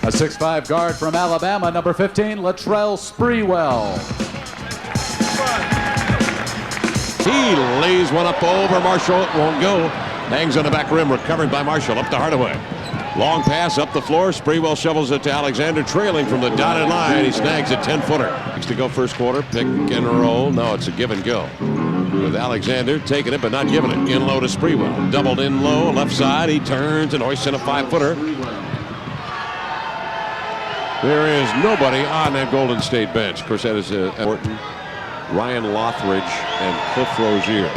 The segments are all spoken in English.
A 6'5" guard from Alabama, number 15, Latrell Sprewell. He lays one up over Marshall. It won't go. Hangs on the back rim, recovered by Marshall. Up to Hardaway. Long pass up the floor. Sprewell shovels it to Alexander, trailing from the dotted line. He snags a 10-footer. Next to go first quarter. Pick and roll. No, it's a give and go. With Alexander taking it, but not giving it. In low to Sprewell. Doubled in low, left side. He turns and hoists in a 5-footer. There is nobody on that Golden State bench. Of course, that is Orton, Ryan Lothridge, and Cliff Rozier.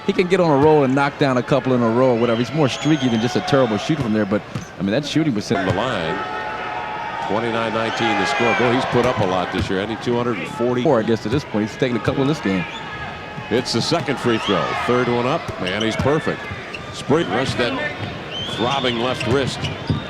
He can get on a roll and knock down a couple in a row or whatever. He's more streaky than just a terrible shooter from there. But, I mean, that shooting was sitting the line. 29-19 the score. Boy, he's put up a lot this year. 240. I guess at this point, he's taking a couple in this game. It's the second free throw. Third one up, and he's perfect. Sprewell rests that throbbing left wrist.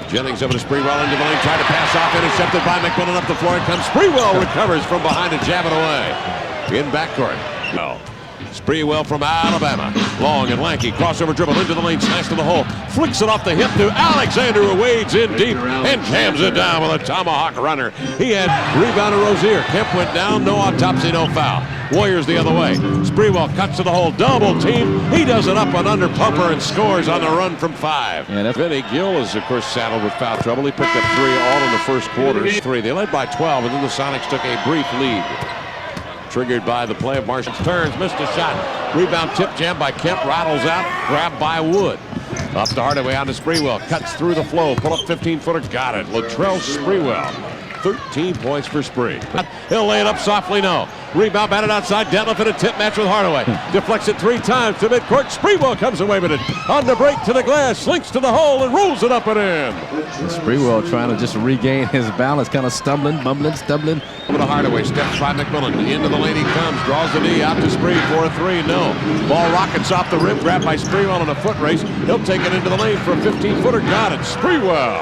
Jennings over to Sprewell into the lane, tried to pass off, intercepted by McMillan up the floor. It comes. Sprewell recovers from behind and jab it away. In backcourt. No. Sprewell from Alabama. Long and lanky. Crossover dribble into the lane. Smash to the hole. Flicks it off the hip to Alexander, who wades in deep and jams it down with a tomahawk runner. He had rebound to Rozier. Kemp went down. No autopsy, no foul. Warriors the other way. Sprewell cuts to the hole. Double team. He does it up and under Pumper and scores on the run from 5. Yeah, Vinny Gill is, of course, saddled with foul trouble. He picked up 3 all in the first quarter. 3. They led by 12, and then the Sonics took a brief lead. Triggered by the play of Marshall. Turns, missed a shot. Rebound tip jam by Kemp. Rattles out. Grabbed by Wood. Up to Hardaway on to Sprewell. Cuts through the flow. Pull up 15-footer. Got it. Latrell Sprewell. 13 points for Spree. He'll lay it up softly. No. Rebound batted outside. Detlef in a tip match with Hardaway. Deflects it 3 times to midcourt. Sprewell comes away with it. On the break to the glass. Slinks to the hole and rolls it up and in. Sprewell trying to just regain his balance. Kind of stumbling, bumbling, stumbling. Over to Hardaway. Steps by McMillan. Into the lane he comes. Draws the knee out to Spree for a 3. No. Ball rockets off the rim. Grabbed by Sprewell in a foot race. He'll take it into the lane for a 15-footer. Got it. Sprewell.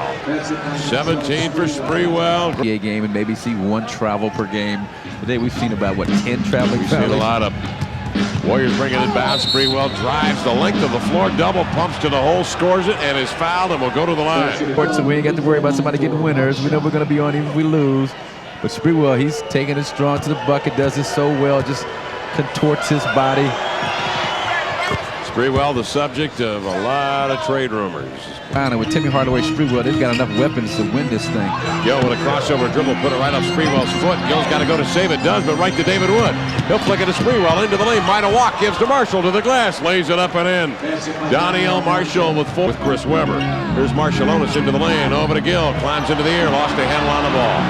17 for Sprewell. Game and maybe see 1 travel per game. Today we've seen about, 10 traveling? We've seen a lot of Warriors bringing it inbound. Sprewell drives the length of the floor, double pumps to the hole, scores it, and is fouled, and will go to the line. So we ain't got to worry about somebody getting winners. We know we're going to be on even if we lose. But Sprewell, he's taking it strong to the bucket, does it so well, just contorts his body. Sprewell, the subject of a lot of trade rumors. And with Timmy Hardaway, Sprewell, they've got enough weapons to win this thing. Gill with a crossover dribble, put it right off Sprewell's foot. Gill's got to go to save it, does, but right to David Wood. He'll flick it to Sprewell into the lane. Might a walk, gives to Marshall to the glass, lays it up and in. Doniel Marshall with 4 with Chris Webber. Here's Marshallonis into the lane, over to Gill, climbs into the air, lost a handle on the ball.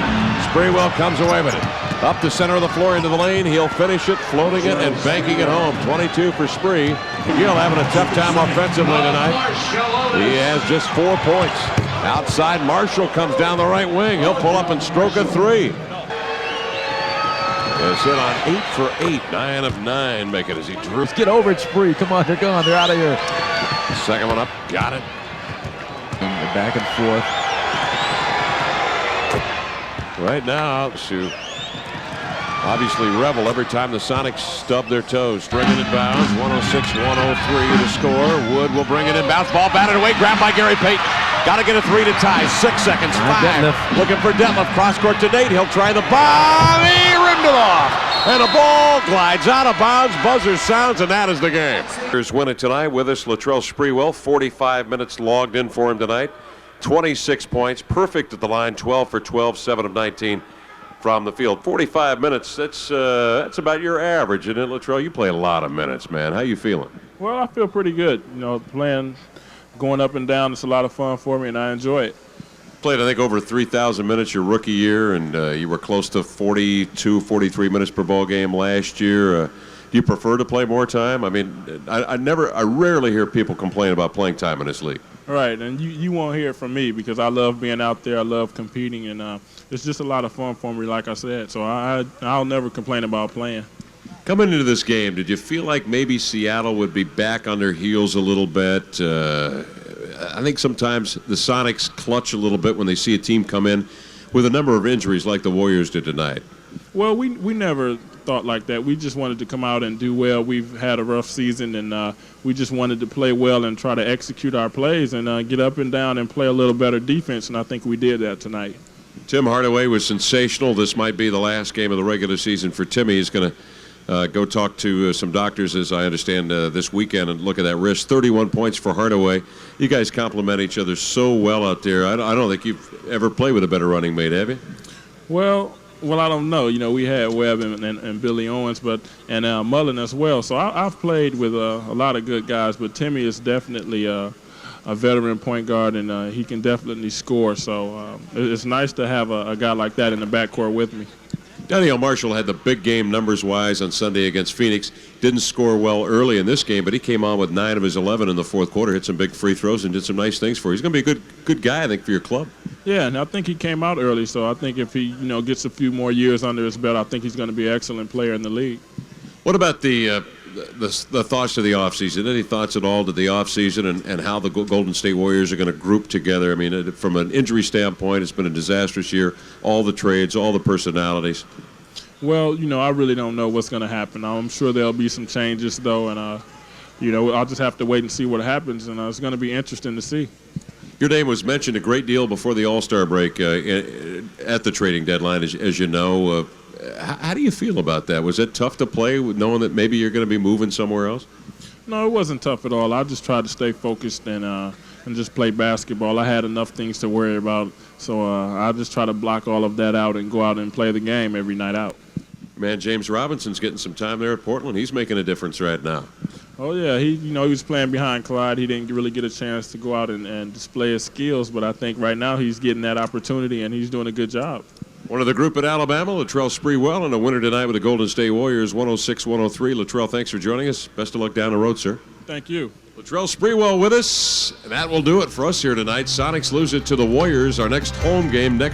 Sprewell comes away with it. Up the center of the floor into the lane. He'll finish it, floating it, and banking it home. 22 for Spree. Gill having a tough time offensively tonight. He has just 4 points. Outside, Marshall comes down the right wing. He'll pull up and stroke a 3. It's hit on 8 for 8. 9 of 9 make it as he drew. Let's get over it, Spree. Come on, they're gone. They're out of here. Second one up. Got it. And back and forth. Right now, to obviously revel every time the Sonics stub their toes. Stringing it bounds. 106-103 to score. Wood will bring it in. Bounce ball batted away. Grabbed by Gary Payton. Got to get a 3 to tie. 6 seconds. 5. Looking for Detlef. Cross court to Nate. He'll try the bomb. He rimmed it off. And a ball glides out of bounds. Buzzer sounds, and that is the game. Here's win it tonight with us, Latrell Sprewell. 45 minutes logged in for him tonight. 26 points. Perfect at the line. 12 for 12. 7 of 19. From the field. 45 minutes, that's about your average, isn't it, Latrell? You play a lot of minutes, man. How you feeling? Well, I feel pretty good. You know, playing, going up and down, it's a lot of fun for me, and I enjoy it. Played, I think, over 3,000 minutes your rookie year, and you were close to 42, 43 minutes per ball game last year. Do you prefer to play more time? I mean, I rarely hear people complain about playing time in this league. Right, and you won't hear it from me because I love being out there. I love competing, and it's just a lot of fun for me, like I said. So I'll never complain about playing. Coming into this game, did you feel like maybe Seattle would be back on their heels a little bit? I think sometimes the Sonics clutch a little bit when they see a team come in with a number of injuries like the Warriors did tonight. Well, we never thought like that. We just wanted to come out and do well. We've had a rough season, and we just wanted to play well and try to execute our plays and get up and down and play a little better defense, and I think we did that tonight. Tim Hardaway was sensational. This might be the last game of the regular season for Timmy. He's going to go talk to some doctors, as I understand, this weekend and look at that wrist. 31 points for Hardaway. You guys complement each other so well out there. I don't think you've ever played with a better running mate, have you? Well, I don't know. You know, we had Webb and Billy Owens, and Mullen as well. So I've played with a lot of good guys, but Timmy is definitely a veteran point guard, and he can definitely score. So it's nice to have a guy like that in the backcourt with me. Daniel Marshall had the big game numbers-wise on Sunday against Phoenix. Didn't score well early in this game, but he came on with 9 of his 11 in the fourth quarter, hit some big free throws, and did some nice things for you. He's going to be a good guy, I think, for your club. Yeah, and I think he came out early, so I think if he gets a few more years under his belt, I think he's going to be an excellent player in the league. What about the thoughts to the offseason? Any thoughts at all to the offseason and how the Golden State Warriors are going to group together? I mean, from an injury standpoint, it's been a disastrous year. All the trades, all the personalities. Well, I really don't know what's going to happen. I'm sure there'll be some changes, though, and, I'll just have to wait and see what happens, and it's going to be interesting to see. Your name was mentioned a great deal before the All-Star break at the trading deadline, as you know. How do you feel about that? Was it tough to play knowing that maybe you're going to be moving somewhere else? No, it wasn't tough at all. I just tried to stay focused and just play basketball. I had enough things to worry about, so I just try to block all of that out and go out and play the game every night out. Man, James Robinson's getting some time there at Portland. He's making a difference right now. Oh, yeah. He was playing behind Clyde. He didn't really get a chance to go out and display his skills, but I think right now he's getting that opportunity, and he's doing a good job. One of the group at Alabama, Latrell Sprewell, and a winner tonight with the Golden State Warriors, 106-103. Latrell, thanks for joining us. Best of luck down the road, sir. Thank you. Latrell Sprewell with us, and that will do it for us here tonight. Sonics lose it to the Warriors. Our next home game next